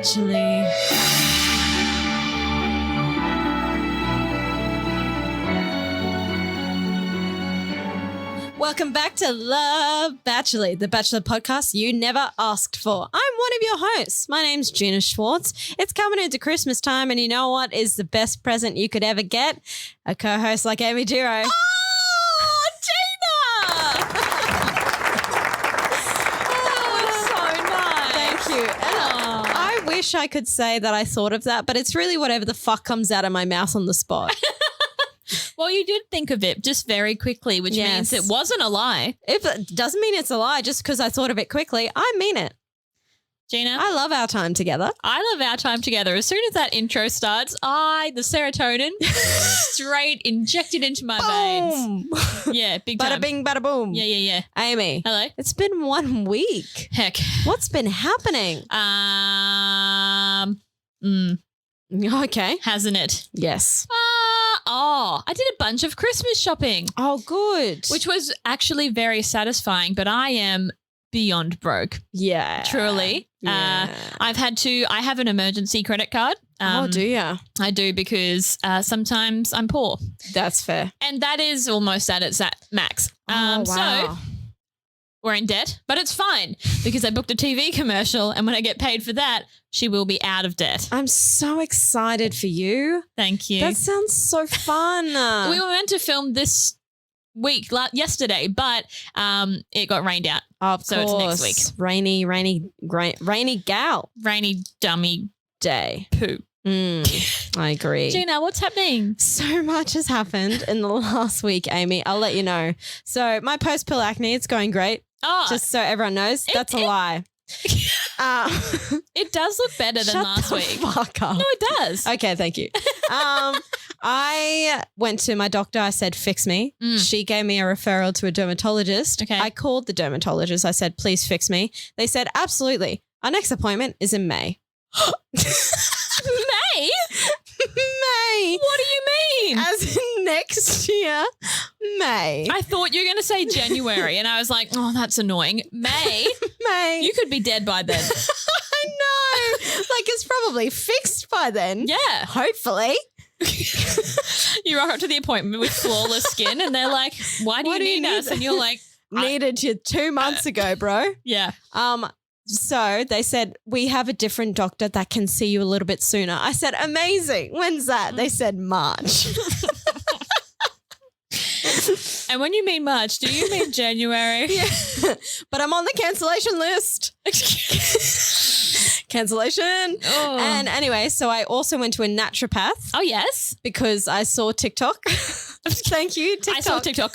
Actually. Welcome back to Love Bachelor, the Bachelor podcast you never asked for. I'm one of your hosts. My name's Geena Schwartz. It's coming into Christmas time, and you know what is the best present you could ever get? A co-host like Aimee Geena. Oh, Geena! That was so nice. Thank you. And I wish I could say that I thought of that, but it's really whatever the fuck comes out of my mouth on the spot. Well, you did think of it just very quickly, which means it wasn't a lie. If it doesn't mean it's a lie just because I thought of it quickly, I mean it. Geena, I love our time together. I love our time together. As soon as that intro starts, the serotonin straight injected into my veins. Yeah, big time. Bada bing, bada boom. Yeah. Amy. Hello. It's been 1 week. Heck. What's been happening? Okay. Hasn't it? Yes. I did a bunch of Christmas shopping. Oh, good. Which was actually very satisfying, but I am beyond broke. Yeah. Truly. Yeah. I have an emergency credit card. Do you? I do because sometimes I'm poor. That's fair. And that is almost at its max. Wow. So we're in debt, but it's fine because I booked a TV commercial, and when I get paid for that, she will be out of debt. I'm so excited for you. Thank you. That sounds so fun. We were meant to film this week, yesterday, but it got rained out. So it's next week. Rainy gal. Rainy dummy day. poo. I agree. Geena, what's happening? So much has happened in the last week, Amy. I'll let you know. So my post-pill acne, it's going great. Oh, Just so everyone knows, that's a lie. It does look better than last week. Fuck up. No, it does. Okay, thank you. I went to my doctor. I said, fix me. She gave me a referral to a dermatologist. Okay. I called the dermatologist. I said, please fix me. They said, absolutely. Our next appointment is in May. May? May. What do you mean? As in next year, May. I thought you were going to say January, and I was like, oh, that's annoying. May? May. You could be dead by then. I know. Like, it's probably fixed by then. Yeah. Hopefully. You rock up to the appointment with flawless skin, and they're like, why do you need us? And you're like, needed you 2 months ago, bro. Yeah. So they said, we have a different doctor that can see you a little bit sooner. I said, amazing. When's that? They said March. And when you mean March, do you mean January? Yeah. But I'm on the cancellation list. Cancellation. Oh. And anyway, so I also went to a naturopath. Oh, yes. Because I saw TikTok. Thank you, TikTok. I saw TikTok.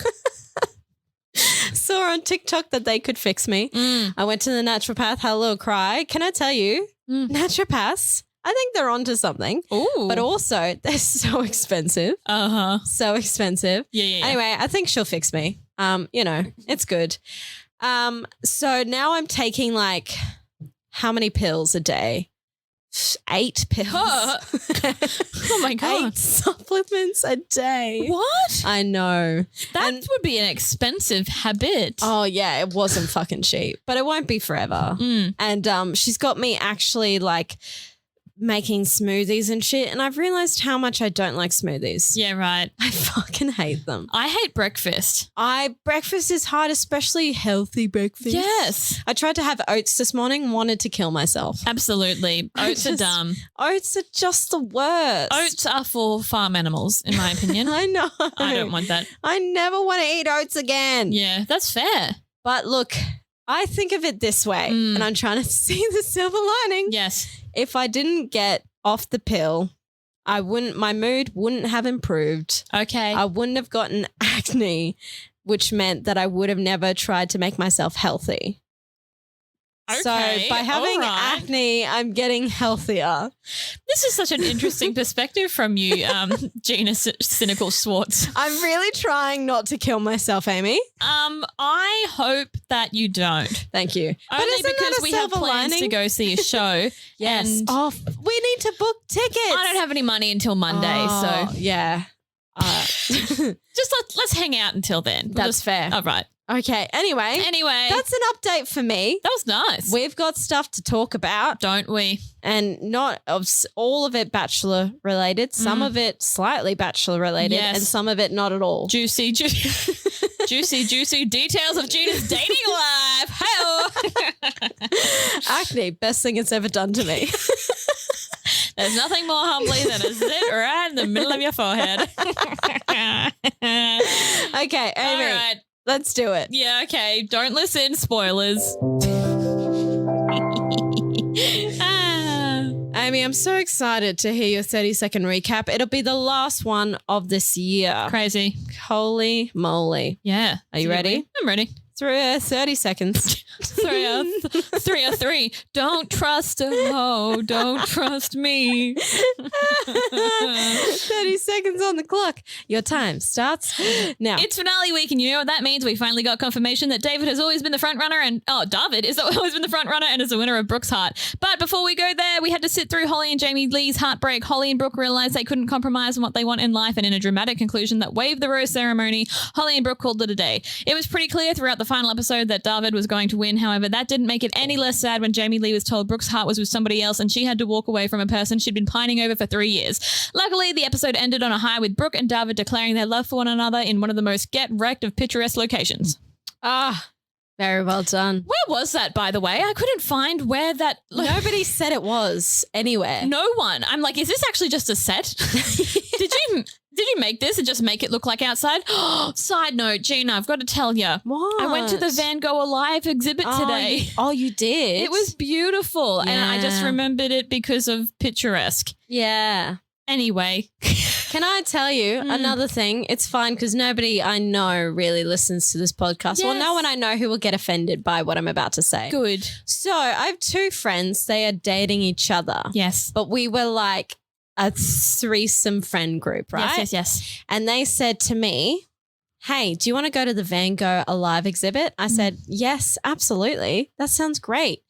Saw on TikTok that they could fix me. I went to the naturopath, had a little cry. Can I tell you, naturopaths, I think they're onto something. Ooh. But also, they're so expensive. Uh-huh. So expensive. Yeah. Anyway, I think she'll fix me. It's good. So now I'm taking how many pills a day? 8 pills. Oh my God. 8 supplements a day. What? I know. That would be an expensive habit. Oh, yeah, it wasn't fucking cheap, but it won't be forever. And she's got me actually making smoothies and shit, and I've realized how much I don't like smoothies. Yeah, right. I fucking hate them. I hate breakfast. Breakfast is hard, especially healthy breakfast. Yes. I tried to have oats this morning, wanted to kill myself. Absolutely. Oats are dumb. Oats are just the worst. Oats are for farm animals, in my opinion. I know. I don't want that. I never want to eat oats again. Yeah, that's fair. But look, I think of it this way, and I'm trying to see the silver lining. Yes. If I didn't get off the pill, my mood wouldn't have improved. Okay. I wouldn't have gotten acne, which meant that I would have never tried to make myself healthy. Okay, So by having acne, I'm getting healthier. This is such an interesting perspective from you, Geena Cynical Schwartz. I'm really trying not to kill myself, Amy. I hope that you don't. Thank you. Only because we have plans to go see a show. Yes. And we need to book tickets. I don't have any money until Monday, so yeah. just let's hang out until then. That's fair. All right. Okay. Anyway, that's an update for me. That was nice. We've got stuff to talk about. Don't we? And not all of it Bachelor related, some of it slightly Bachelor related, and some of it not at all. Juicy details of Gina's dating life. Hell. Acne, best thing it's ever done to me. There's nothing more humbly than a zit right in the middle of your forehead. Okay, Aimee. All right. Let's do it. Yeah, okay. Don't listen. Spoilers. Aimee, I'm so excited to hear your 30-second recap. It'll be the last one of this year. Crazy. Holy moly. Yeah. Are you ready? I'm ready. 30 seconds. 303. Don't trust a hoe. Don't trust me. 30 seconds on the clock. Your time starts now. It's finale week, and you know what that means? We finally got confirmation that David has always been the front runner, and Darvid has always been the front runner and is the winner of Brooke's heart. But before we go there, we had to sit through Holly and Jamie Lee's heartbreak. Holly and Brooke realized they couldn't compromise on what they want in life, and in a dramatic conclusion that waved the rose ceremony, Holly and Brooke called it a day. It was pretty clear throughout the final episode that Darvid was going to win. However, that didn't make it any less sad when Jamie Lee was told Brooke's heart was with somebody else and she had to walk away from a person she'd been pining over for 3 years. Luckily, the episode ended on a high with Brooke and Darvid declaring their love for one another in one of the most get-wrecked of picturesque locations. Very well done. Where was that, by the way? I couldn't find where that... Nobody said it was anywhere. No one. I'm like, is this actually just a set? Did you make this and just make it look like outside? Side note, Geena, I've got to tell you. What? I went to the Van Gogh Alive exhibit today. You did? It was beautiful. Yeah. And I just remembered it because of picturesque. Yeah. Anyway. Can I tell you another thing? It's fine because nobody I know really listens to this podcast. Yes. Well, no one I know who will get offended by what I'm about to say. Good. So I have two friends. They are dating each other. Yes. But we were like a threesome friend group, right? Yes. And they said to me, hey, do you want to go to the Van Gogh Alive exhibit? I said, yes, absolutely. That sounds great.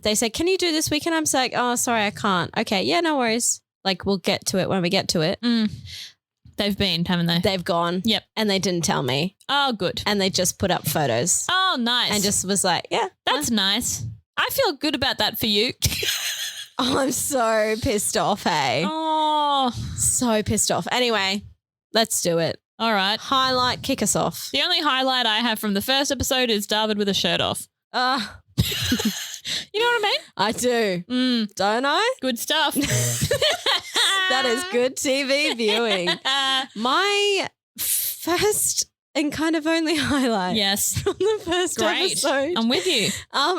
They said, can you do this weekend? I'm like, oh, sorry, I can't. Okay, yeah, no worries. Like, we'll get to it when we get to it. They've been, haven't they? They've gone. Yep. And they didn't tell me. Oh, good. And they just put up photos. Oh, nice. And just was like, yeah. That's nice. I feel good about that for you. Oh, I'm so pissed off, hey. Oh. So pissed off. Anyway, let's do it. All right. Highlight, kick us off. The only highlight I have from the first episode is Darvid with a shirt off. You know what I mean? I do. Don't I? Good stuff. That is good TV viewing. My first and kind of only highlight. Yes. From the first episode. I'm with you.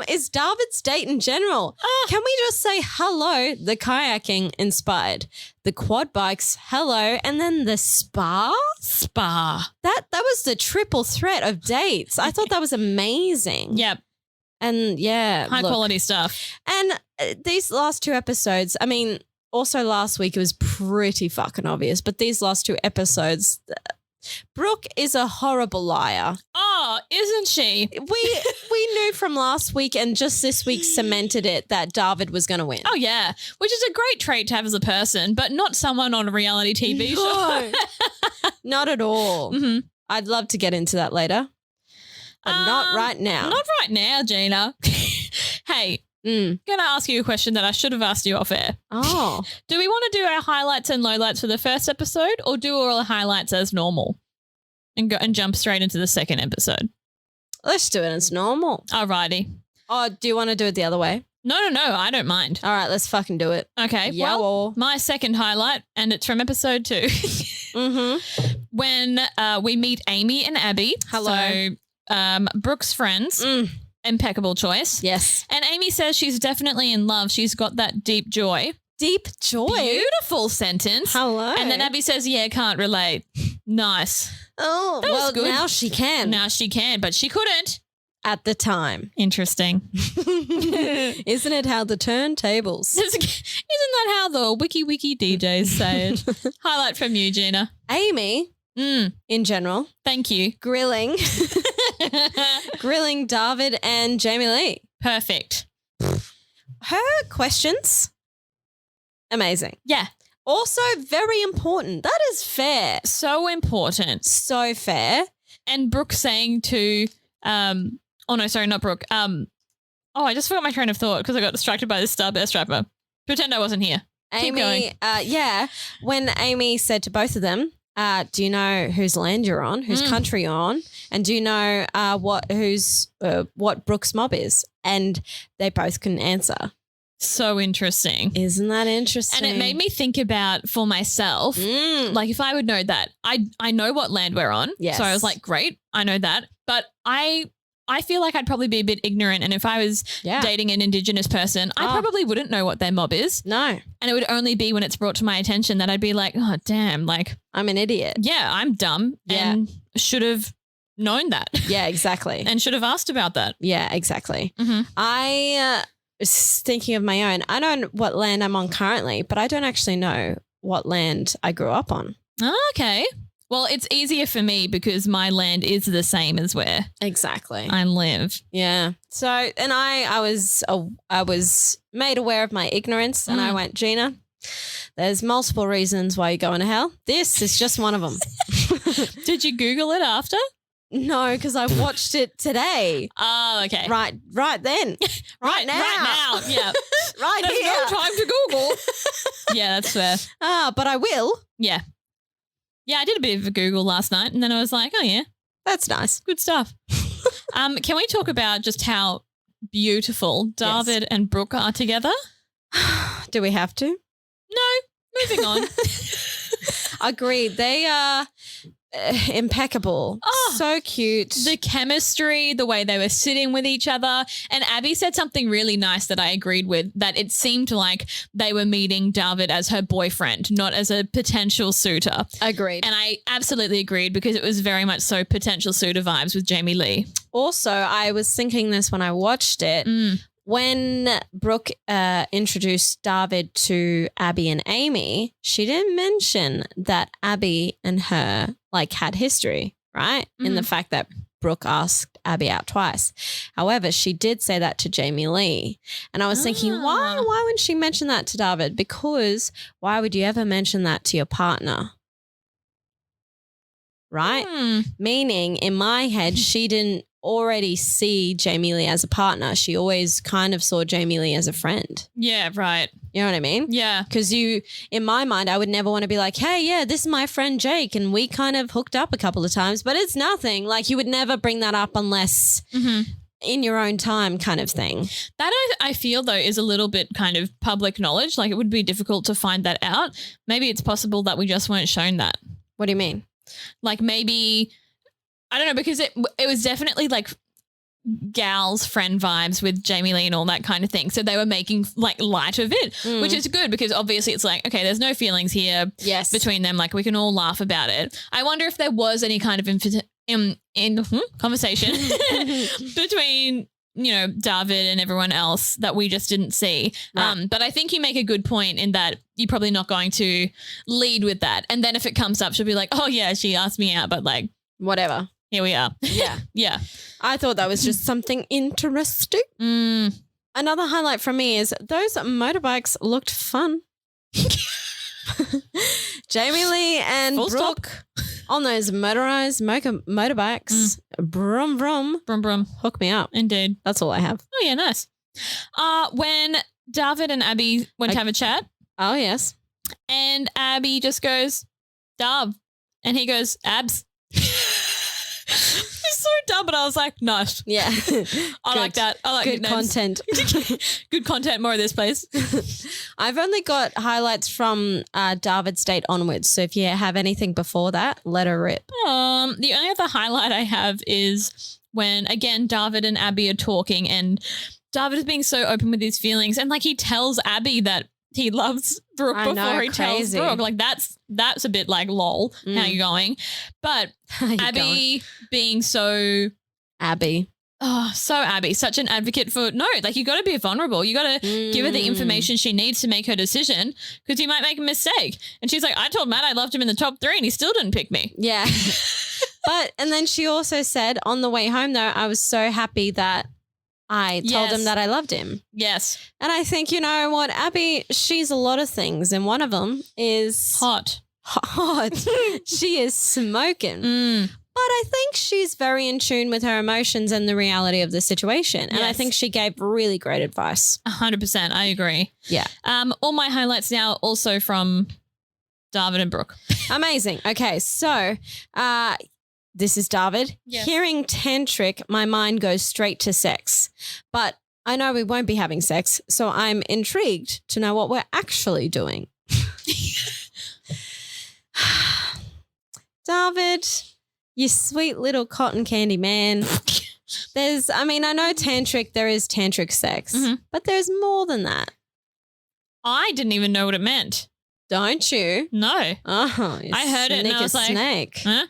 Is Darvid's date in general. Can we just say hello, the kayaking inspired, the quad bikes, hello, and then the spa? That was the triple threat of dates. I thought that was amazing. Yep. And yeah. High quality stuff. And these last two episodes, I mean, also last week it was pretty fucking obvious, but these last two episodes, Brooke is a horrible liar. Oh, isn't she? We knew from last week and just this week cemented it that Darvid was going to win. Oh, yeah, which is a great trait to have as a person, but not someone on a reality TV show. Not at all. Mm-hmm. I'd love to get into that later, but not right now. Not right now, Geena. Hey, I'm going to ask you a question that I should have asked you off air. Oh. Do we want to do our highlights and lowlights for the first episode or do all the highlights as normal and go and jump straight into the second episode? Let's do it as normal. Alrighty. Oh, do you want to do it the other way? No, I don't mind. All right, let's fucking do it. Okay, Yeah, well, my second highlight, and it's from episode 2, when we meet Aimee and Abby. Hello. So Brooke's friends. Impeccable choice. Yes. And Aimee says she's definitely in love. She's got that deep joy. Deep joy? Beautiful sentence. Hello. And then Abby says, yeah, can't relate. Nice. Oh, That was well, good. now she can. Now she can, but she couldn't. At the time. Interesting. Isn't it how the turntables? Isn't that how the wiki DJs say it? Highlight from you, Geena. Aimee, in general, Thank you. grilling Darvid and Jamie Lee. Perfect. Her questions, amazing. Yeah. Also very important. That is fair. So important. So fair. And Brooke saying to Oh no, sorry, not Brooke. I just forgot my train of thought because I got distracted by this Starburst rapper. Pretend I wasn't here. Keep Aimee, going. when Aimee said to both of them, do you know whose land you're on, whose country you're on, and do you know what Brooke's mob is? And they both couldn't answer. So interesting. Isn't that interesting? And it made me think about for myself, like if I would know that, I know what land we're on. Yes. So I was like, great, I know that. But I feel like I'd probably be a bit ignorant. And if I was dating an Indigenous person, I probably wouldn't know what their mob is. No. And it would only be when it's brought to my attention that I'd be like, oh, damn, like. I'm an idiot. Yeah, I'm dumb and should have known that. Yeah, exactly. And should have asked about that. Yeah, exactly. Mm-hmm. I was thinking of my own. I know what land I'm on currently, but I don't actually know what land I grew up on. Oh, okay. Well, it's easier for me because my land is the same as where Exactly. I live. Yeah. So, and I was made aware of my ignorance, and I went, Geena, there's multiple reasons why you're going to hell. This is just one of them. Did you Google it after? No, because I watched it today. Oh, okay. Right then. Right now. Right now. Yeah. Right There's here. no time to Google. Yeah, that's fair. But I will. Yeah. Yeah, I did a bit of a Google last night and then I was like, oh, yeah, That's nice. good stuff. Can we talk about just how beautiful Darvid and Brooke are together? Do we have to? No, moving on. Agreed. They are impeccable. Oh, so cute. The chemistry, the way they were sitting with each other. And Abby said something really nice that I agreed with, that it seemed like they were meeting Darvid as her boyfriend, not as a potential suitor. Agreed. And I absolutely agreed because it was very much so potential suitor vibes with Jamie Lee. Also, I was thinking this when I watched it. When Brooke introduced Darvid to Abby and Aimee, she didn't mention that Abby and her had history, right? In the fact that Brooke asked Abby out twice. However, she did say that to Jamie Lee. And I was thinking, why wouldn't she mention that to Darvid? Because why would you ever mention that to your partner? Right? Meaning in my head, she didn't already see Jamie Lee as a partner. She always kind of saw Jamie Lee as a friend. Yeah, right. You know what I mean? Yeah. Because in my mind, I would never want to be like, hey, yeah, this is my friend Jake and we kind of hooked up a couple of times, but it's nothing. Like you would never bring that up unless in your own time kind of thing. That I feel though is a little bit kind of public knowledge. Like it would be difficult to find that out. Maybe it's possible that we just weren't shown that. What do you mean? Like maybe, I don't know, because it was definitely like gals friend vibes with Jamie Lee and all that kind of thing. So they were making light of it, which is good because obviously it's like, okay, there's no feelings here between them. Like we can all laugh about it. I wonder if there was any kind of conversation between, Darvid and everyone else that we just didn't see. Right. But I think you make a good point in that you're probably not going to lead with that. And then if it comes up, she'll be like, oh yeah, she asked me out, but whatever. Here we are. Yeah. Yeah. I thought that was just something interesting. Another highlight from me is those motorbikes looked fun. Jamie Lee and Brooke on those motorized motorbikes. Brum, brum. Brum, brum. Hook me up. Indeed. That's all I have. Oh, yeah, nice. When Darvid and Abby went to have a chat. Oh, yes. And Abby just goes, Darv. And he goes, abs. It's so dumb, but I was like, nice. Yeah. I like that. I like good content. Good content. More of this, please. I've only got highlights from Darvid's date onwards. So if you have anything before that, let her rip. The only other highlight I have is when, again, Darvid and Abby are talking and Darvid is being so open with his feelings. And he tells Abby that he loves Brooke before he tells Brooke. That's a bit lol, how you going? But Abby being so Abby. Oh, so Abby, such an advocate for you got to be vulnerable. You got to give her the information she needs to make her decision because you might make a mistake. And she's like, I told Matt I loved him in the top 3 and he still didn't pick me. Yeah. And then she also said on the way home though, I was so happy that I told him that I loved him. Yes. And I think, you know what, Abby, she's a lot of things. And one of them is hot. She is smoking. But I think she's very in tune with her emotions and the reality of the situation. And I Yes. think she gave really great advice. 100%. I agree. Yeah. All my highlights now also from Darvid and Brooke. Amazing. Okay, so this is Darvid. Yes. Hearing tantric, my mind goes straight to sex. But I know we won't be having sex, so I'm intrigued to know what we're actually doing. Darvid, you sweet little cotton candy man. I know tantric, there is tantric sex, but there's more than that. I didn't even know what it meant. Don't you? No. Oh, I heard it and I was like, snake. Huh?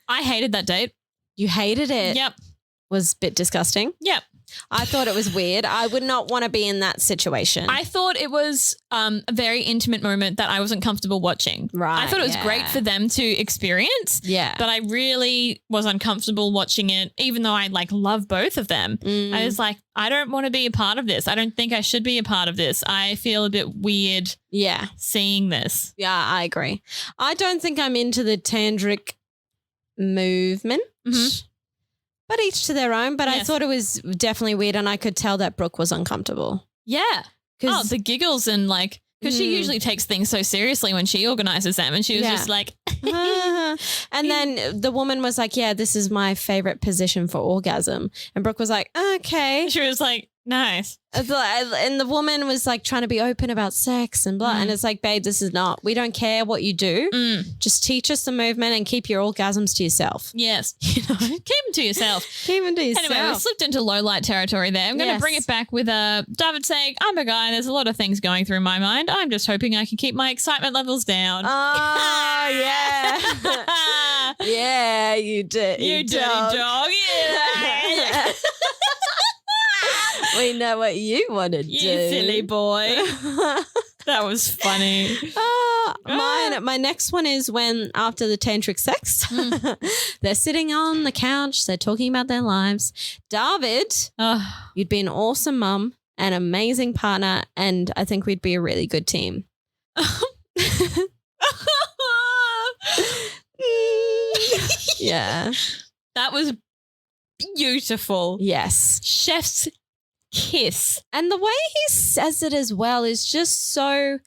I hated that date. You hated it? Yep. Was a bit disgusting. Yep. I thought it was weird. I would not want to be in that situation. I thought it was a very intimate moment that I wasn't comfortable watching. Right, I thought it was yeah. great for them to experience. Yeah. But I really was uncomfortable watching it, even though I love both of them. I was like, I don't want to be a part of this. I don't think I should be a part of this. I feel a bit weird seeing this. Yeah, I agree. I don't think I'm into the tantric movement. But each to their own. But I Yes. thought it was definitely weird, and I could tell that Brooke was uncomfortable. Yeah. Oh, the giggles and because she usually takes things so seriously when she organizes them, and she was just like, and then the woman was like, yeah, this is my favorite position for orgasm. And Brooke was like, okay. she was like, nice. And the woman was like trying to be open about sex and blah. And it's like, babe, this is not, we don't care what you do. Just teach us the movement and keep your orgasms to yourself. Yes. Keep them to yourself. Keep them to yourself. Anyway, we slipped into low light territory there. I'm going to bring it back with David saying, I'm a guy. There's a lot of things going through my mind. I'm just hoping I can keep my excitement levels down. Oh, yeah. Yeah, you did. You dirty dog. Yeah. We know what you want to do. You silly boy. That was funny. My next one is when after the tantric sex, they're sitting on the couch, they're talking about their lives. Darvid, you'd be an awesome mum, an amazing partner, and I think we'd be a really good team. Yeah. That was beautiful. Yes. Chef's kiss. And the way he says it as well is just so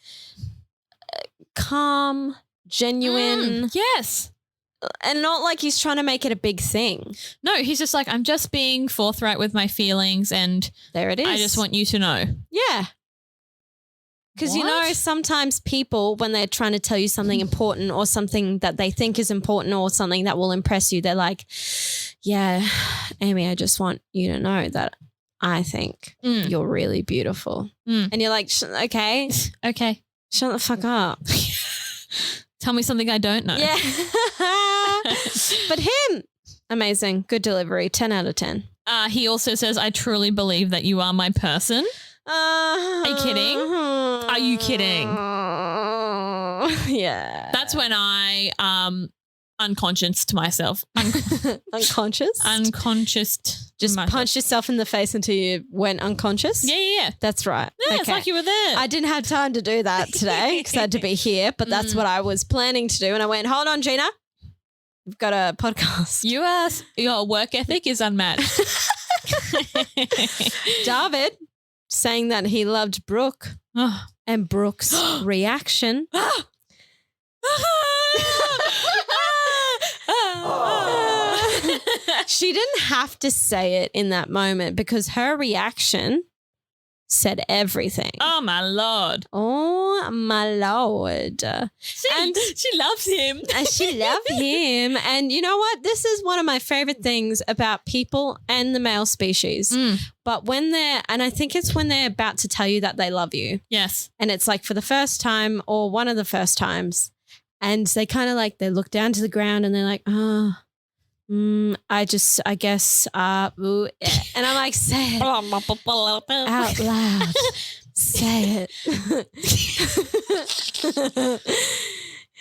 calm, genuine. Yes. And not like he's trying to make it a big thing. No, he's just like, I'm just being forthright with my feelings and there it is. I just want you to know. Yeah. Because, you know, sometimes people, when they're trying to tell you something important or something that they think is important or something that will impress you, they're like, yeah, Aimee, I just want you to know that I think you're really beautiful. And you're like, okay. Okay. Shut the fuck up. Tell me something I don't know. Yeah. But him, amazing. Good delivery. 10 out of 10. He also says, I truly believe that you are my person. Are you kidding? Are you kidding? Yeah. That's when I unconscious to myself. Unconscious? Unconscious. Just punch yourself in the face until you went unconscious? Yeah. That's right. Yeah, it's like you were there. I didn't have time to do that today because I had to be here, but that's what I was planning to do. And I went, hold on, Geena. We've got a podcast. Your work ethic is unmatched. Darvid saying that he loved Brooke and Brooke's reaction. She didn't have to say it in that moment because her reaction said everything. Oh, my Lord. Oh, my Lord. She loves him. And she loved him. And you know what? This is one of my favorite things about people and the male species. But when and I think it's when they're about to tell you that they love you. Yes. And it's like for the first time or one of the first times. And they kind of they look down to the ground and they're like, I guess, ooh. And I'm like, say it out loud. Say it.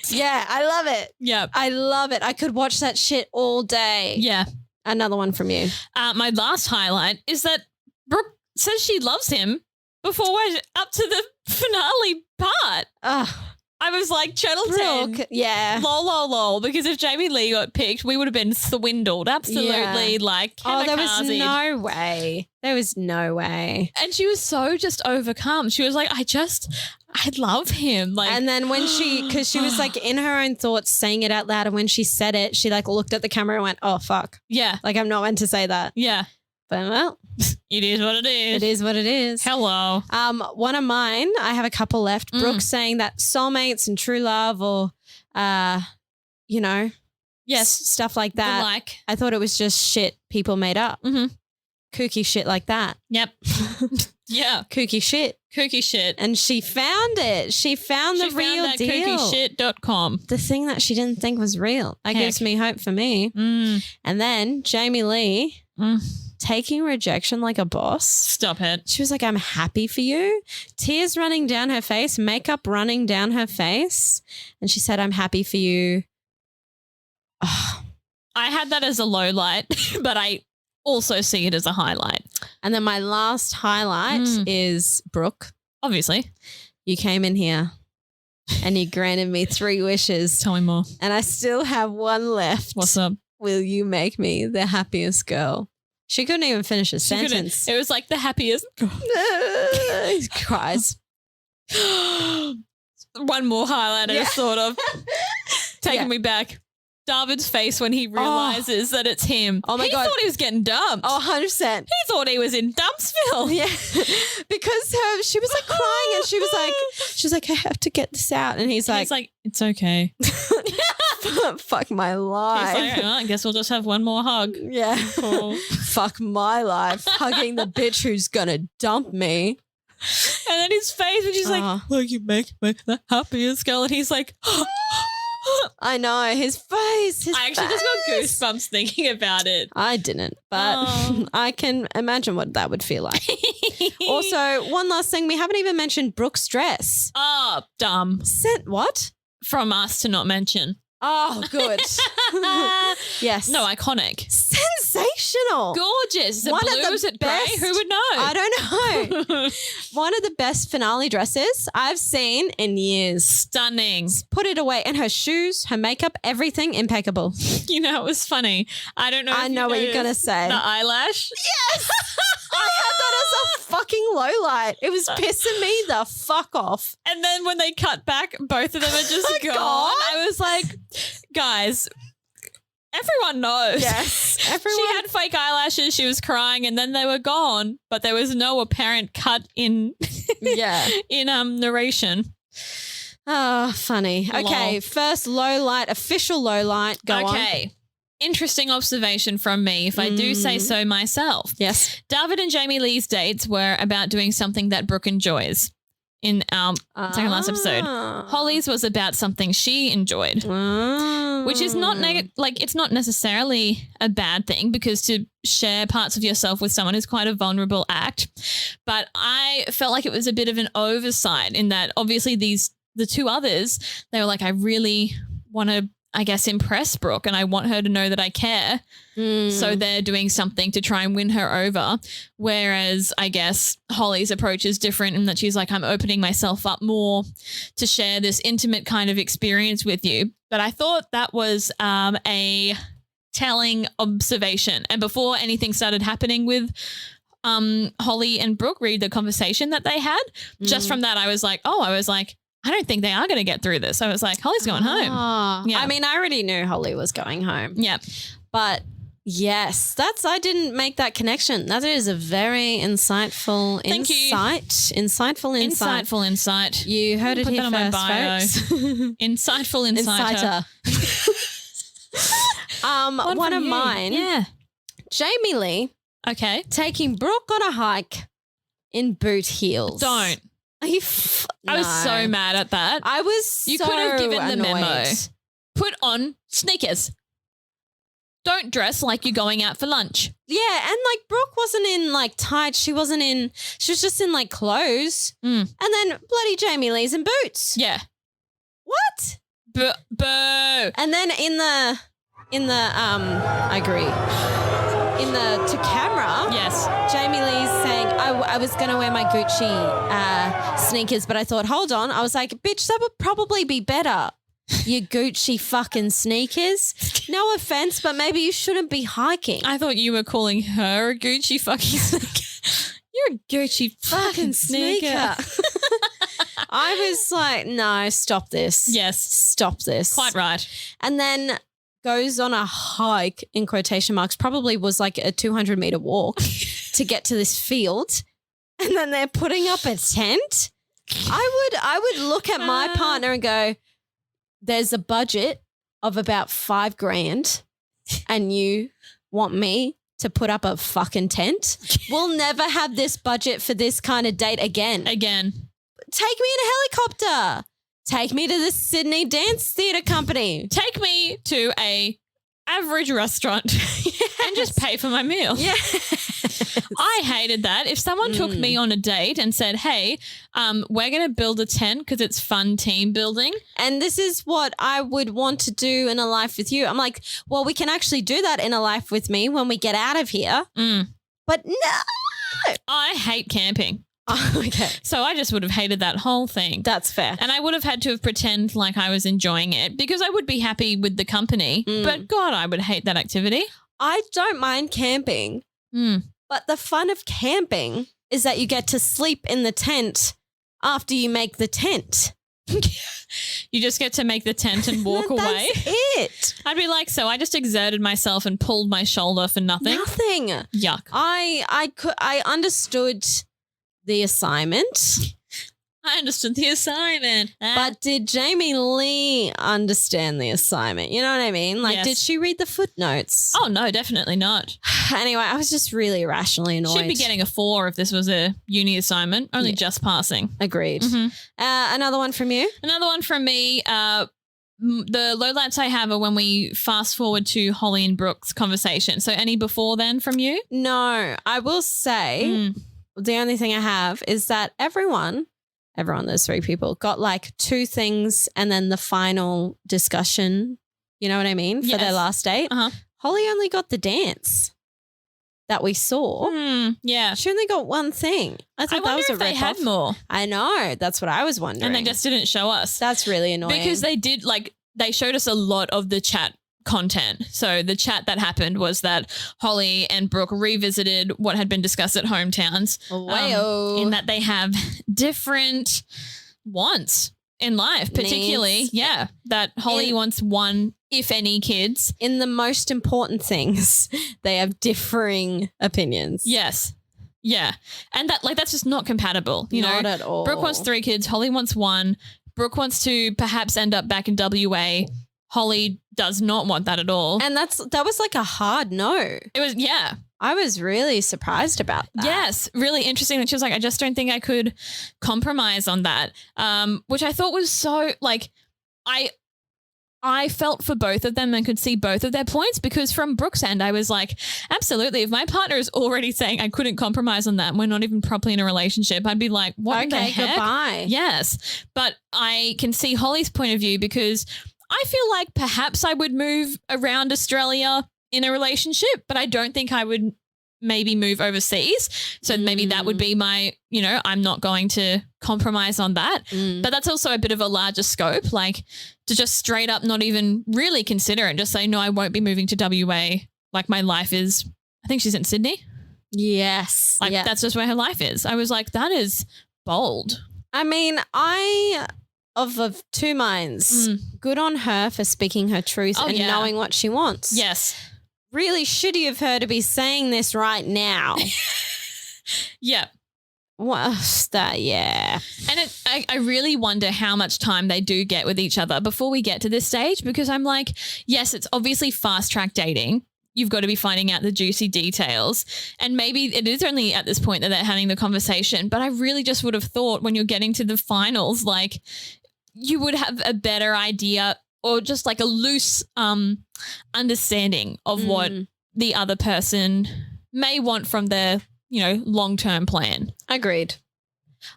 Yeah, I love it. Yeah. I love it. I could watch that shit all day. Yeah. Another one from you. My last highlight is that Brooke says she loves him before we're up to the finale part. I was like, Channel 10. Brooke, yeah. Lol, lol, lol. Because if Jamie Lee got picked, we would have been swindled. Absolutely. Yeah. Like, There was kamikaze. no way. There was no way. And she was so just overcome. She was like, I love him. Like, And then when because she was like in her own thoughts saying it out loud, and when she said it, she like looked at the camera and went, oh, fuck. yeah, Like, I'm not meant to say that. yeah. But well, It is what it is. it is what it is. Hello. One of mine, I have a couple left. Brooke saying that soulmates and true love or, Yes. stuff like The that. like. I thought it was just shit people made up. Mm-hmm. Kooky shit like that. Yep. Yeah. Kooky shit. Kooky shit. And she found it. She found the real found that deal. kookyshit.com. The thing that she didn't think was real. That gives me hope for me. And then Jamie Lee taking rejection like a boss. Stop it. She was like, I'm happy for you. Tears running down her face, makeup running down her face. And she said, I'm happy for you. Oh. I had that as a low light, but I also see it as a highlight. And then my last highlight is Brooke. Obviously. You came in here and you granted me 3 wishes. Tell me more. And I still have one left. What's up? Will you make me the happiest girl? She couldn't even finish a sentence. It was like the happiest. He cries. One more highlight I just thought of. Taking me back. Darvid's face when he realizes that it's him. Oh my God. He thought he was getting dumped. Oh, 100%. He thought he was in Dumpsville. Yeah. Because she was like crying and she was like, I have to get this out. And he's like, it's okay. fuck my life. He's like, oh, I guess we'll just have one more hug. Yeah. Oh. Fuck my life. Hugging the bitch who's going to dump me. And then his face when she's like, will you make me the happiest girl? And he's like, I know. His face. I actually just got goosebumps thinking about it. I didn't, but I can imagine what that would feel like. Also, one last thing. We haven't even mentioned Brooke's dress. Oh, dumb. What? From us to not mention. Oh, good. Yes. No, iconic. Sensational. Gorgeous. Is it One of blue? the Is it grey? best- Who would know? I don't know. One of the best finale dresses I've seen in years. Stunning. Put it away. And her shoes, her makeup, everything impeccable. You know, it was funny. I don't know. I know what you're going to say. The eyelash. Yes. I had that as a fucking low light. It was pissing me the fuck off. And then when they cut back, both of them are just gone. I was like, guys, everyone knows. Yes. Everyone. She had fake eyelashes. She was crying, and then they were gone. But there was no apparent cut in. Yeah. in narration. Oh, funny. Lol. Okay, first low light, official low light. Go on. Okay. Interesting observation from me, if I do say so myself. Yes. Darvid and Jamie Lee's dates were about doing something that Brooke enjoys. In our second last episode, Holly's was about something she enjoyed, which is not it's not necessarily a bad thing, because to share parts of yourself with someone is quite a vulnerable act. But I felt like it was a bit of an oversight in that obviously the 2 others, they were like, I really want to, I guess, impress Brooke and I want her to know that I care. So they're doing something to try and win her over. Whereas I guess Holly's approach is different in that she's like, I'm opening myself up more to share this intimate kind of experience with you. But I thought that was a telling observation. And before anything started happening with Holly and Brooke, read the conversation that they had, just from that I was like, I don't think they are going to get through this. I was like, Holly's going home. Yeah. I mean, I already knew Holly was going home. Yeah. But yes, I didn't make that connection. That is a very insightful Thank you. Insightful insight. Insightful insight. You heard it Put here that on first, my bio. folks. Insightful insighter. One of mine. Yeah. Jamie Lee Okay. taking Brooke on a hike in boot heels. Don't. Are you I was so No. mad at that. I was You so could have given the memo. annoyed. Put on sneakers. Don't dress like you're going out for lunch. Yeah, and like Brooke wasn't in like tights. She was just in like clothes. And then bloody Jamie Lee's in boots. Yeah. What? Boo. And then in the I agree. In the to camera, Yes. Jamie Lee's saying, I was going to wear my Gucci sneakers, but I thought, hold on. I was like, bitch, that would probably be better. Your Gucci fucking sneakers. No offense, but maybe you shouldn't be hiking. I thought you were calling her a Gucci fucking sneaker. You're a Gucci fucking sneaker. I was like, no, stop this. Yes. Stop this. Quite right. And then goes on a hike, in quotation marks, probably was like a 200-meter walk to get to this field. And then they're putting up a tent. I would look at my partner and go, there's a budget of about $5,000 and you want me to put up a fucking tent? We'll never have this budget for this kind of date again. Take me in a helicopter. Take me to the Sydney Dance Theatre Company. Take me to a average restaurant and just pay for my meal. Yeah. I hated that. If someone took me on a date and said, hey, we're going to build a tent because it's fun team building. And this is what I would want to do in a life with you. I'm like, well, we can actually do that in a life with me when we get out of here. But no. I hate camping. Oh, okay. So I just would have hated that whole thing. That's fair. And I would have had to have pretend like I was enjoying it because I would be happy with the company. But God, I would hate that activity. I don't mind camping. But the fun of camping is that you get to sleep in the tent after you make the tent. You just get to make the tent and walk away. That's it. I'd be like, so I just exerted myself and pulled my shoulder for nothing. Nothing. Yuck. I understood the assignment. I understood the assignment. But did Jamie Lee understand the assignment? You know what I mean? Like, Yes. did she read the footnotes? Oh, no, definitely not. Anyway, I was just really irrationally annoyed. She'd be getting a 4 if this was a uni assignment, only just passing. Agreed. Another one from you? Another one from me. The lowlights I have are when we fast forward to Holly and Brooke's conversation. So any before then from you? No, I will say the only thing I have is that everyone, those 3 people, got like 2 things and then the final discussion, you know what I mean, for their last date. Holly only got the dance that we saw. Yeah. She only got 1 thing. I thought that was a they rip had off. more. I know. That's what I was wondering. And they just didn't show us. That's really annoying. Because they did, they showed us a lot of the chat content. So the chat that happened was that Holly and Brooke revisited what had been discussed at hometowns. In that they have different wants in life, particularly, that Holly wants 1, if any, kids. In the most important things, they have differing opinions. Yes. Yeah. And that's just not compatible. Not at all. Brooke wants 3 kids. Holly wants 1. Brooke wants to perhaps end up back in WA. Holly does not want that at all. And that was like a hard no. It was, yeah. I was really surprised about that. Yes, really interesting that she was like, I just don't think I could compromise on that, which I thought was so, I felt for both of them and could see both of their points because from Brooke's end, I was like, absolutely, if my partner is already saying I couldn't compromise on that and we're not even properly in a relationship, I'd be like, what in the heck? Goodbye. Yes, but I can see Holly's point of view because I feel like perhaps I would move around Australia in a relationship, but I don't think I would maybe move overseas. So maybe that would be my, I'm not going to compromise on that. But that's also a bit of a larger scope, like to just straight up not even really consider it, just say, no, I won't be moving to WA. Like my life is, I think she's in Sydney. Yes. That's just where her life is. I was like, that is bold. I mean, of 2 minds, good on her for speaking her truth and knowing what she wants. Yes. Really shitty of her to be saying this right now. Yeah. What's that? Yeah. And I really wonder how much time they do get with each other before we get to this stage because I'm like, yes, it's obviously fast track dating. You've got to be finding out the juicy details. And maybe it is only at this point that they're having the conversation. But I really just would have thought when you're getting to the finals, like you would have a better idea or just like a loose understanding of what the other person may want from their, long-term plan. Agreed.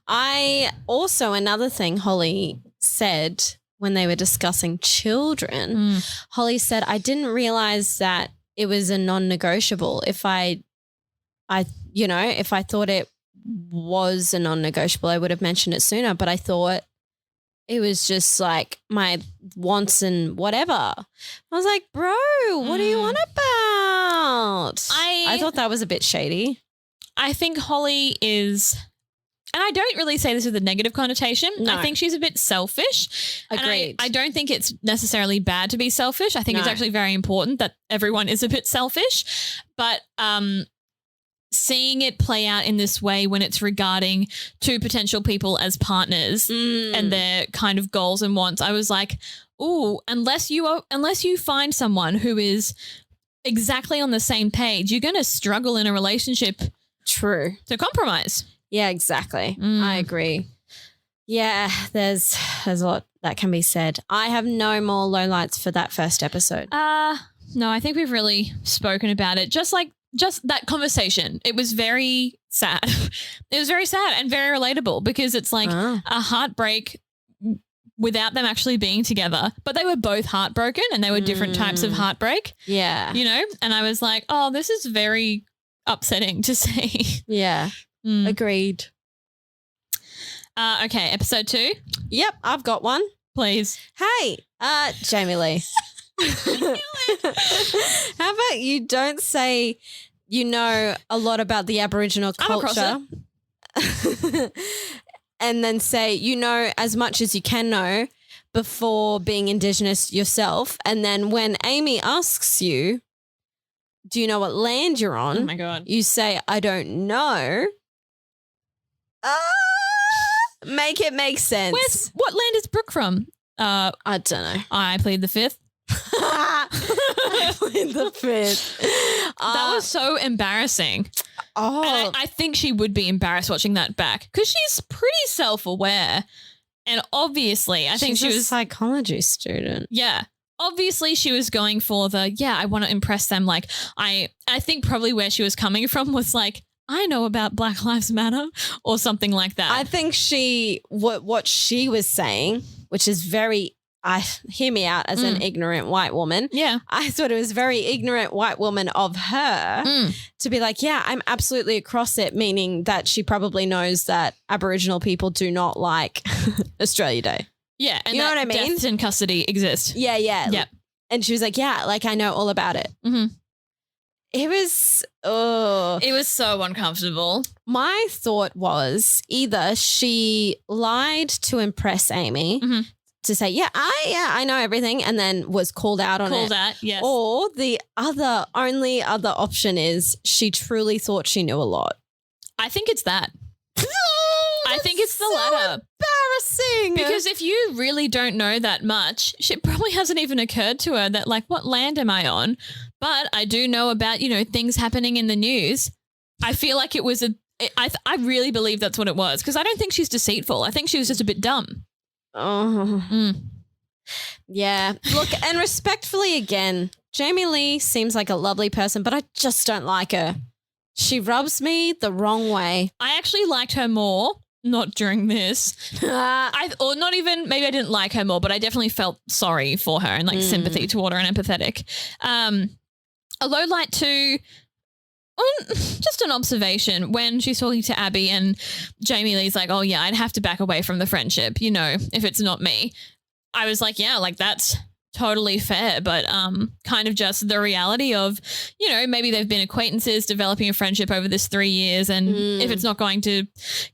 Another thing Holly said when they were discussing children, Holly said, I didn't realize that it was a non-negotiable if I thought it was a non-negotiable, I would have mentioned it sooner, but I thought it was just like my wants and whatever. I was like, bro, what do you want about? I thought that was a bit shady. I think Holly is, and I don't really say this with a negative connotation. No. I think she's a bit selfish. Agreed. And I don't think it's necessarily bad to be selfish. I think it's actually very important that everyone is a bit selfish. But seeing it play out in this way when it's regarding two potential people as partners and their kind of goals and wants, I was like, ooh, unless you find someone who is exactly on the same page, you're going to struggle in a relationship. True. To compromise. Yeah, exactly. I agree. Yeah, there's a lot that can be said. I have no more lowlights for that first episode. No, I think we've really spoken about it. Just that conversation. It was very sad. It was very sad and very relatable because it's like a heartbreak without them actually being together. But they were both heartbroken and they were different types of heartbreak. Yeah. You know? And I was like, oh, this is very upsetting to see. Yeah. Agreed. Okay, episode 2. Yep, I've got one. Please. Hey, Jamie Lee. How about you don't say you know a lot about the Aboriginal culture and then say you know as much as you can know before being Indigenous yourself, and then when Aimee asks you, do you know what land you're on? Oh my God. You say, I don't know. Make it make sense. What land is Brooke from? I don't know. I plead the fifth. I plead the fifth. That was so embarrassing. Oh. And I think she would be embarrassed watching that back because she's pretty self-aware. And obviously, I think she was a psychology student. Yeah. Obviously, she was going for I want to impress them. Like, I think probably where she was coming from was like, I know about Black Lives Matter or something like that. I think what she was saying, which is very, hear me out as an ignorant white woman. Yeah. I thought it was very ignorant white woman of her to be like, yeah, I'm absolutely across it, meaning that she probably knows that Aboriginal people do not like Australia Day. Yeah. And you know what I mean? Deaths in custody exist. Yeah, yeah. Yeah. And she was like, yeah, like I know all about it. Mm-hmm. It was so uncomfortable. My thought was either she lied to impress Aimee to say, I know everything, and then was called out on it. Called out, yes. Or the only other option is she truly thought she knew a lot. I think it's that. I think it's the latter. Embarrassing. Because if you really don't know that much, it probably hasn't even occurred to her that like, what land am I on? But I do know about, things happening in the news. I feel like it was I really believe that's what it was because I don't think she's deceitful. I think she was just a bit dumb. Oh. Yeah. Look, and respectfully again, Jamie Lee seems like a lovely person, but I just don't like her. She rubs me the wrong way. I actually liked her more. Not during this. Or not even, maybe I didn't like her more, but I definitely felt sorry for her and like sympathy toward her and empathetic. A low light too, just an observation when she's talking to Abby and Jamie Lee's like, oh yeah, I'd have to back away from the friendship, if it's not me. I was like, yeah, like that's totally fair, but kind of just the reality of, maybe they've been acquaintances developing a friendship over this 3 years and if it's not going to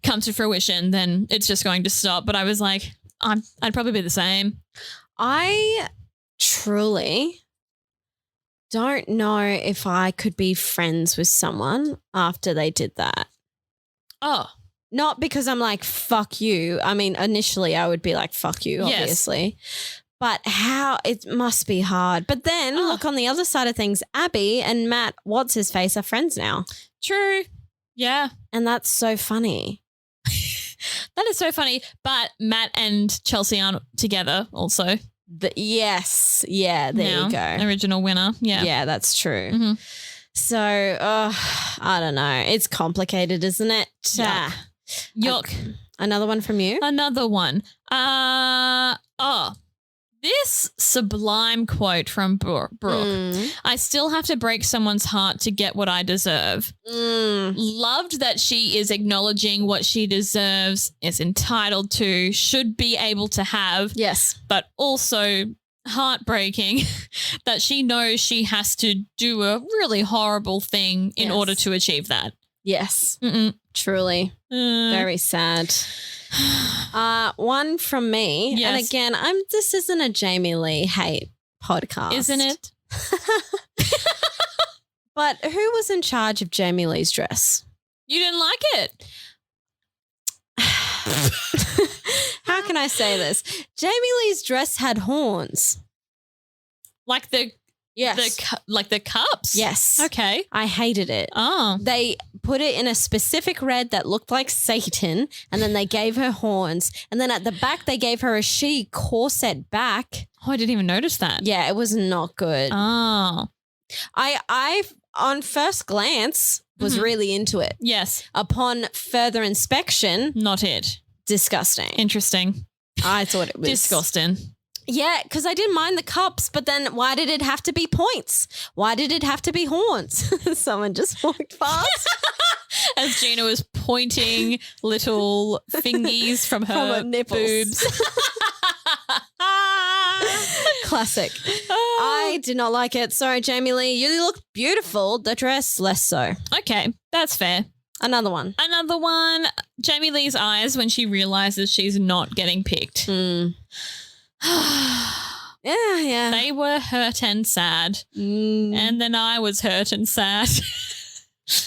come to fruition, then it's just going to stop. But I was like, I'd probably be the same. I truly don't know if I could be friends with someone after they did that. Oh. Not because I'm like, fuck you. I mean, initially I would be like, fuck you, obviously. Yes. But how it must be hard. But then look on the other side of things, Abby and Matt, what's his face, are friends now. True. Yeah. And that's so funny. That is so funny. But Matt and Chelsea aren't together also. Yes. Yeah, there you go. Original winner. Yeah. Yeah, that's true. Mm-hmm. So, I don't know. It's complicated, isn't it? Yuck. Another one from you? Another one. This sublime quote from Brooke. I still have to break someone's heart to get what I deserve. Loved that she is acknowledging what she deserves, is entitled to, should be able to have. Yes. But also heartbreaking that she knows she has to do a really horrible thing in order to achieve that. Yes. Truly. Very sad. One from me. Yes. And again, this isn't a Jamie Lee hate podcast. Isn't it? But who was in charge of Jamie Lee's dress? You didn't like it. How can I say this? Jamie Lee's dress had horns. Like the cups? Yes. Okay. I hated it. Oh. They put it in a specific red that looked like Satan, and then they gave her horns. And then at the back, they gave her a shitty corset back. Oh, I didn't even notice that. Yeah, it was not good. Oh. I on first glance was really into it. Yes. Upon further inspection, Not it. disgusting. Interesting. I thought it was Disgusting. Yeah, because I didn't mind the cups, but then why did it have to be points? Why did it have to be horns? Someone just walked past. As Geena was pointing little fingies from her nipples. boobs. Classic. I did not like it. Sorry, Jamie Lee. You look beautiful. The dress, less so. Okay, that's fair. Another one. Another one, Jamie Lee's eyes when she realizes she's not getting picked. Yeah. They were hurt and sad. And then I was hurt and sad.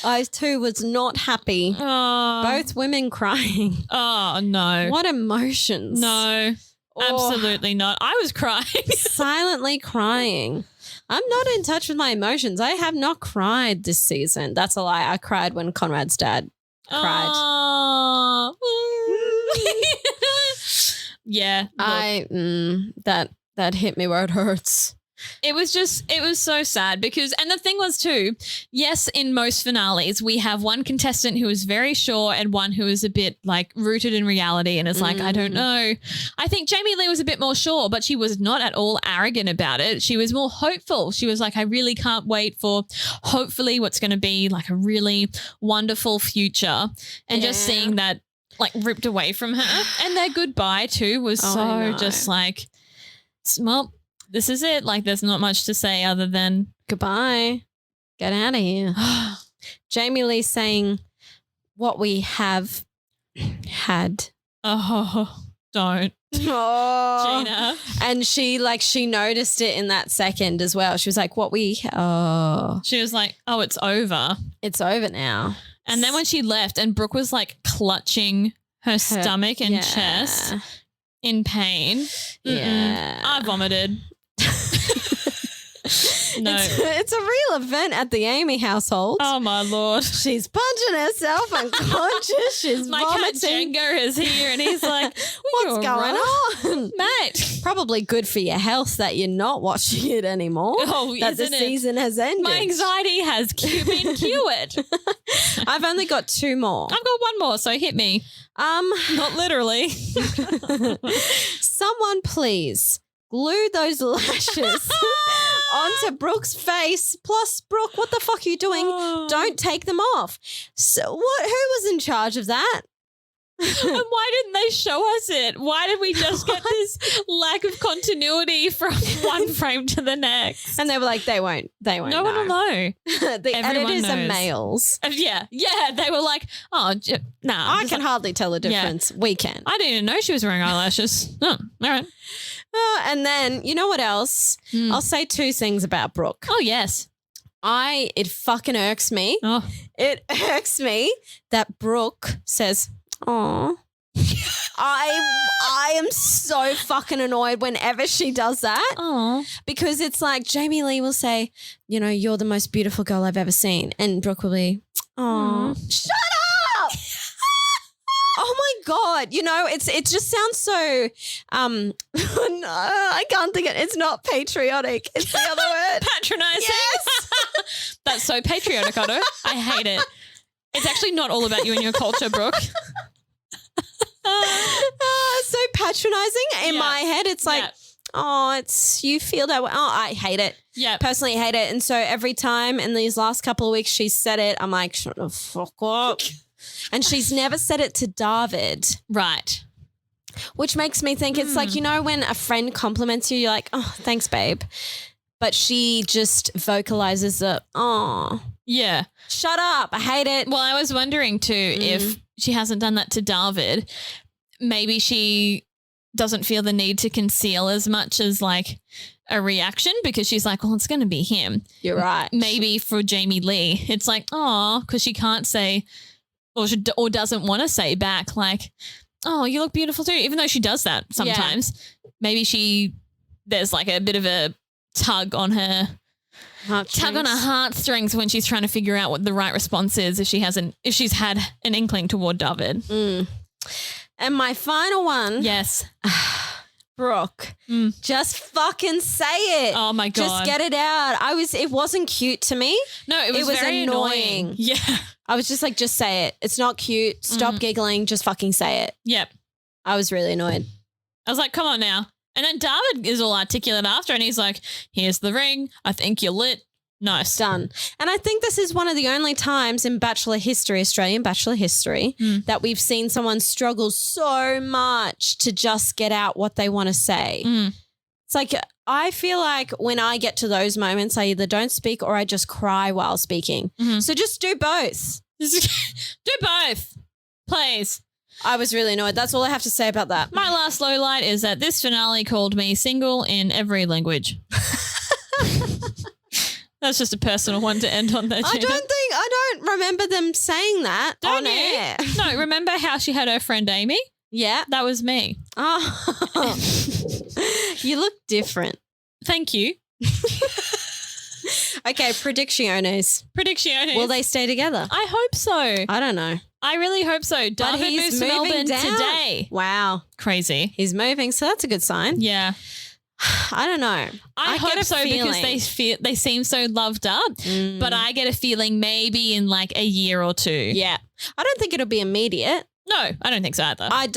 I too was not happy. Oh. Both women crying. Oh, no. What emotions. No, absolutely not. I was crying. Silently crying. I'm not in touch with my emotions. I have not cried this season. That's a lie. I cried when Conrad's dad cried. Oh. Yeah. Look. That hit me where it hurts. It was so sad because, and the thing was too, yes, in most finales, we have one contestant who is very sure and one who is a bit like rooted in reality and is like, I don't know. I think Jamie Lee was a bit more sure, but she was not at all arrogant about it. She was more hopeful. She was like, I really can't wait for hopefully what's going to be like a really wonderful future. And just seeing that like ripped away from her. And their goodbye too was just like, well, this is it. Like, there's not much to say other than goodbye. Get out of here. Jamie Lee saying what we have had. Oh, don't. Oh, Geena. And she noticed it in that second as well. She was like, She was like, oh, it's over. It's over now. And then when she left and Brooke was like clutching her stomach and chest in pain. Yeah. I vomited. No. It's a real event at the Aimee household. Oh, my Lord. She's punching herself unconscious. She's my vomiting. cat Django is here and he's like, what's going on? Mate. Probably good for your health that you're not watching it anymore. Oh, that the season has ended. My anxiety has been cured. I've only got two more. I've got one more, so hit me. Not literally. Someone please glue those lashes onto Brooke's face. Plus, Brooke, what the fuck are you doing? Don't take them off. So who was in charge of that? And why didn't they show us it? Why did we just get this lack of continuity from one frame to the next? And they were like, they won't No one will know. The editors are males. Yeah. They were like, oh, nah. I can hardly tell the difference. Yeah. We can. I didn't even know she was wearing eyelashes. Oh, all right. And then, you know what else? I'll say two things about Brooke. Oh, yes. It fucking irks me. Oh. It irks me that Brooke says, oh, I am so fucking annoyed whenever she does that. Oh. Because it's like Jamie Lee will say, you know, you're the most beautiful girl I've ever seen. And Brooke will be, oh, shut up. Oh my God. You know, it just sounds so, no, I can't think it's not patriotic. It's the other word. Patronizing. Yes. That's so patriotic, Otto. I hate it. It's actually not all about you and your culture, Brooke. So patronizing in my head. It's like, you feel that way. Oh, I hate it. Yeah. Personally hate it. And so every time in these last couple of weeks she's said it, I'm like, shut the fuck up. And she's never said it to Darvid. Right. Which makes me think it's like, when a friend compliments you, you're like, oh, thanks, babe. But she just vocalizes it. Oh. Yeah. Shut up. I hate it. Well, I was wondering too if she hasn't done that to Darvid, maybe she doesn't feel the need to conceal as much as like a reaction because she's like, well, it's going to be him. You're right. Maybe for Jamie Lee, it's like, oh, because she can't say or doesn't want to say back like, oh, you look beautiful too, even though she does that sometimes. Yeah. Maybe there's like a bit of a tug on her heartstrings when she's trying to figure out what the right response is if she's had an inkling toward Darvid. And my final one. Yes. Brooke, just fucking say it. Oh my God. Just get it out. It wasn't cute to me. No, it was very annoying. Yeah. I was just like, just say it. It's not cute. Stop giggling. Just fucking say it. Yep. I was really annoyed. I was like, come on now. And then Darvid is all articulate after and he's like, here's the ring. I think you're lit. Nice. Done. And I think this is one of the only times in Australian Bachelor history, that we've seen someone struggle so much to just get out what they want to say. It's like, I feel like when I get to those moments, I either don't speak or I just cry while speaking. So just do both. Do both, please. I was really annoyed. That's all I have to say about that. My last low light is that this finale called me single in every language. That's just a personal one to end on there, Gina. I don't remember them saying that on air. No, remember how she had her friend Aimee? Yeah. That was me. Oh. You look different. Thank you. Okay, predicciones. Will they stay together? I hope so. I don't know. I really hope so. Darvid moves to Melbourne today. Wow. Crazy. He's moving, so that's a good sign. Yeah. I don't know. I hope so because they seem so loved up, but I get a feeling maybe in like a year or two. Yeah. I don't think it'll be immediate. No, I don't think so either. I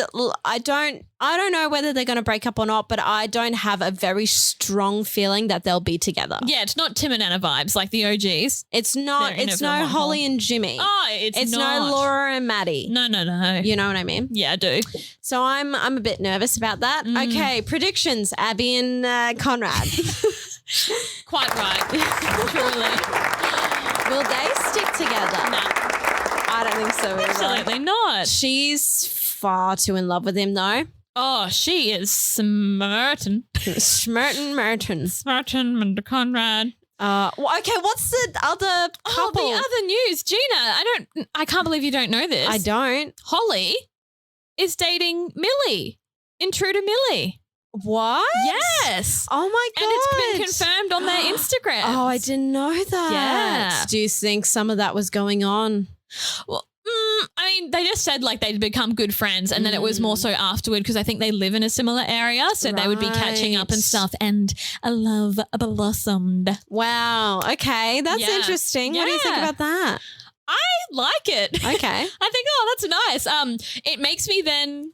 don't know whether they're going to break up or not, but I don't have a very strong feeling that they'll be together. Yeah, it's not Tim and Anna vibes like the OGs. It's not. It's no Holly and Jimmy. Oh, it's not. No Laura and Maddie. No. You know what I mean? Yeah, I do. So I'm a bit nervous about that. Okay, predictions: Abby and Conrad. Quite right. Truly. Will they stick together? No. I don't think so either. Absolutely not. She's far too in love with him though. Oh, she is smirting. Smirting and Conrad. Okay, what's the other couple? Oh, the other news. Gina, I can't believe you don't know this. I don't. Holly is dating Millie in True to Millie. What? Yes. Oh my God. And it's been confirmed on their Instagram. Oh, I didn't know that. Yeah. Do you think some of that was going on? Well, I mean, they just said like they'd become good friends and then it was more so afterward because I think they live in a similar area. So they would be catching up and stuff and a love blossomed. Wow. Okay. That's interesting. What do you think about that? I like it. Okay. I think, oh, that's nice. It makes me then...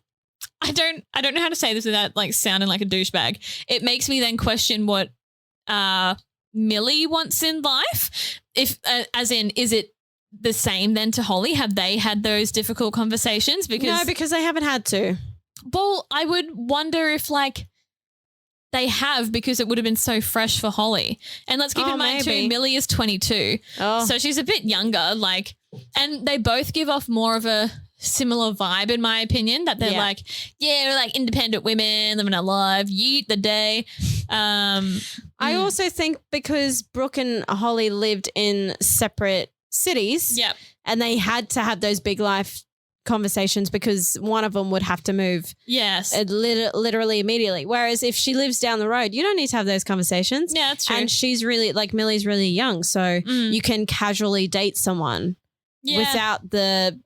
I don't know how to say this without like sounding like a douchebag. It makes me then question what Millie wants in life. If as in, is it the same then to Holly? Have they had those difficult conversations? Because they haven't had to. Well, I would wonder if like they have because it would have been so fresh for Holly. And let's keep in mind too, Millie is 22. Oh. So she's a bit younger, like, and they both give off more of a similar vibe in my opinion, that they're like, we're like independent women living our life, yeet the day. I also think because Brooke and Holly lived in separate cities and they had to have those big life conversations because one of them would have to move literally immediately, whereas if she lives down the road you don't need to have those conversations. Yeah, that's true. And she's really like Millie's really young, so you can casually date someone without the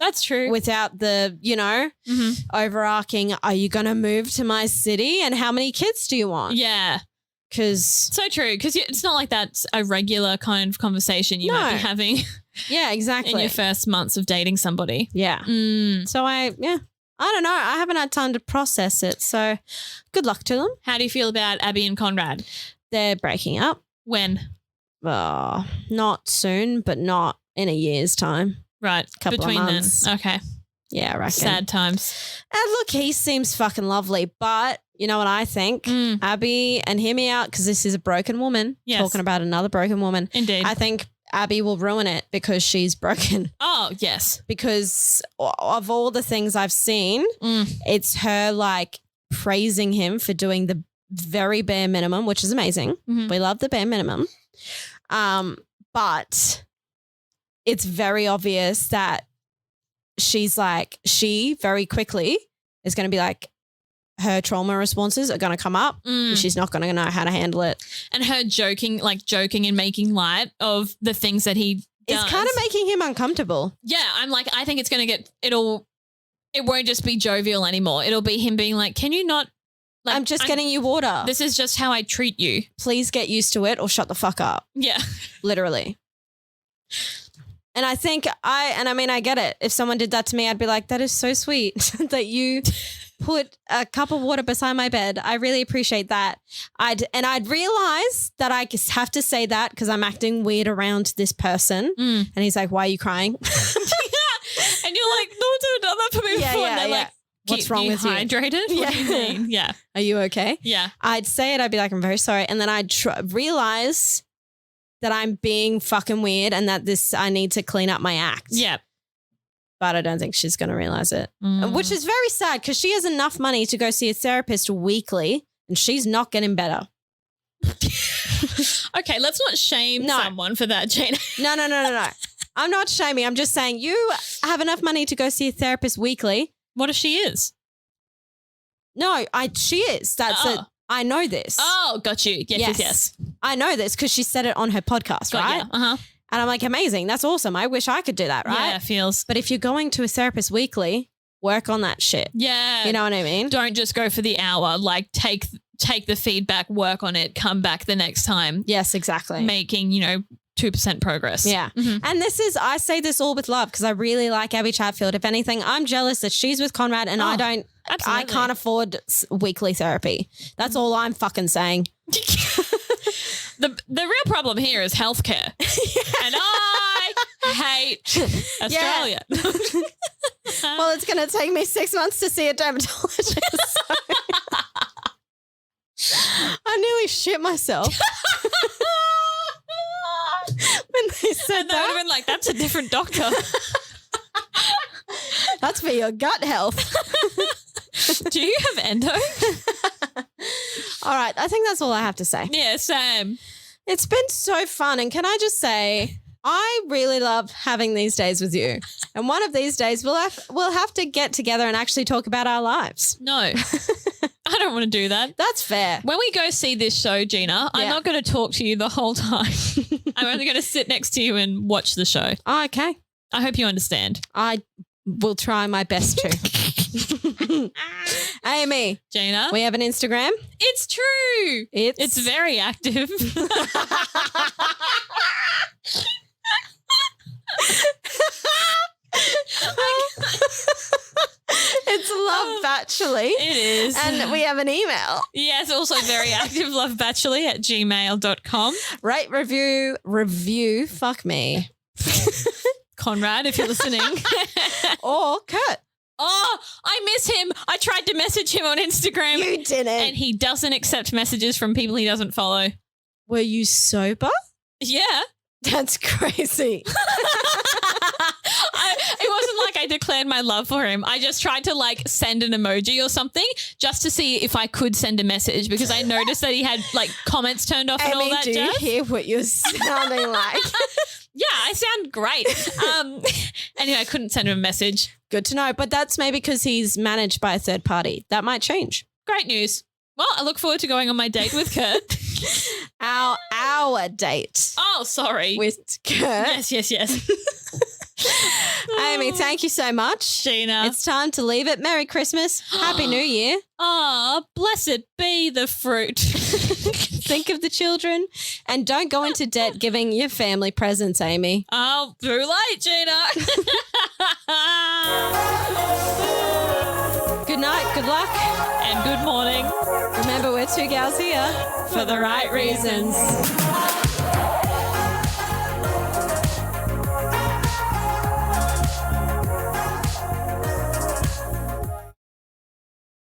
you know overarching, are you going to move to my city and how many kids do you want? Because so true, because it's not like that's a regular kind of conversation you might be having exactly in your first months of dating somebody. So I I don't know. I haven't had time to process it. So good luck to them. How do you feel about Abby and Conrad? They're breaking up. When? Not soon, but not in a year's time. Right. Couple of Between months. then. Okay. Yeah, I reckon. Sad times. And look, he seems fucking lovely, but you know what I think? Abby, and hear me out because this is a broken woman. Yes. Talking about another broken woman. Indeed. I think Abby will ruin it because she's broken. Oh, yes. Because of all the things I've seen, it's her like praising him for doing the very bare minimum, which is amazing. We love the bare minimum. But it's very obvious that she very quickly is going to be like, her trauma responses are going to come up and she's not going to know how to handle it. And her joking and making light of the things that he does. It's kind of making him uncomfortable. Yeah, I'm like, I think it's going to it won't just be jovial anymore. It'll be him being like, can you not? Like, I'm just getting you water. This is just how I treat you. Please get used to it or shut the fuck up. Yeah. Literally. And I think I get it. If someone did that to me, I'd be like, that is so sweet that you put a cup of water beside my bed. I really appreciate that. I'd realize that I just have to say that because I'm acting weird around this person. And he's like, why are you crying? And you're like, no one's ever done that for me before. And they're like, what's wrong with you? Hydrated? What do you mean? Yeah. Are you okay? Yeah. I'd say it. I'd be like, I'm very sorry. And then I'd realize that I'm being fucking weird and that I need to clean up my act. Yeah. But I don't think she's going to realize it, which is very sad because she has enough money to go see a therapist weekly and she's not getting better. Okay, let's not shame someone for that, Jane. No. I'm not shaming. I'm just saying you have enough money to go see a therapist weekly. What if she is? No, she is. That's it. I know this. Oh, got you. Yes. I know this because she said it on her podcast, right? Yeah. And I'm like, amazing. That's awesome. I wish I could do that, right? Yeah, feels. But if you're going to a therapist weekly, work on that shit. Yeah. You know what I mean? Don't just go for the hour. Like take the feedback, work on it, come back the next time. Yes, exactly. Making, 2% progress. Yeah. And I say this all with love because I really like Abby Chatfield. If anything, I'm jealous that she's with Conrad and I can't afford weekly therapy. That's all I'm fucking saying. The real problem here is healthcare. And I hate Australia. Well, it's going to take me 6 months to see a dermatologist. I nearly shit myself. When they said that, would have been like, that's a different doctor. That's for your gut health. Do you have endo? All right. I think that's all I have to say. Yeah, same. It's been so fun. And can I just say, I really love having these days with you. And one of these days we'll have to get together and actually talk about our lives. No, I don't want to do that. That's fair. When we go see this show, Geena, I'm not going to talk to you the whole time. I'm only going to sit next to you and watch the show. Oh, okay. I hope you understand. I will try my best to. Aimee. Geena. We have an Instagram. It's true. It's very active. It's Love Bachelor. It is. And we have an email. Yes, also very active, lovebachelor@gmail.com. Rate, review, fuck me. Conrad, if you're listening. Or Kurt. Oh, I miss him. I tried to message him on Instagram. You didn't. And he doesn't accept messages from people he doesn't follow. Were you sober? Yeah. That's crazy. It wasn't like I declared my love for him. I just tried to send an emoji or something just to see if I could send a message because I noticed that he had comments turned off and all that jazz. Do you hear what you're sounding like? Yeah, I sound great. Anyway, I couldn't send him a message. Good to know. But that's maybe because he's managed by a third party. That might change. Great news. Well, I look forward to going on my date with Kurt. Our date. Oh, sorry. With Kurt. Yes. Aimee, thank you so much. Geena. It's time to leave it. Merry Christmas. Happy New Year. Oh, blessed be the fruit. Think of the children and don't go into debt giving your family presents, Aimee. Oh, too late, Geena. Good night, good luck, and good morning. Remember, we're two gals here For the right reasons.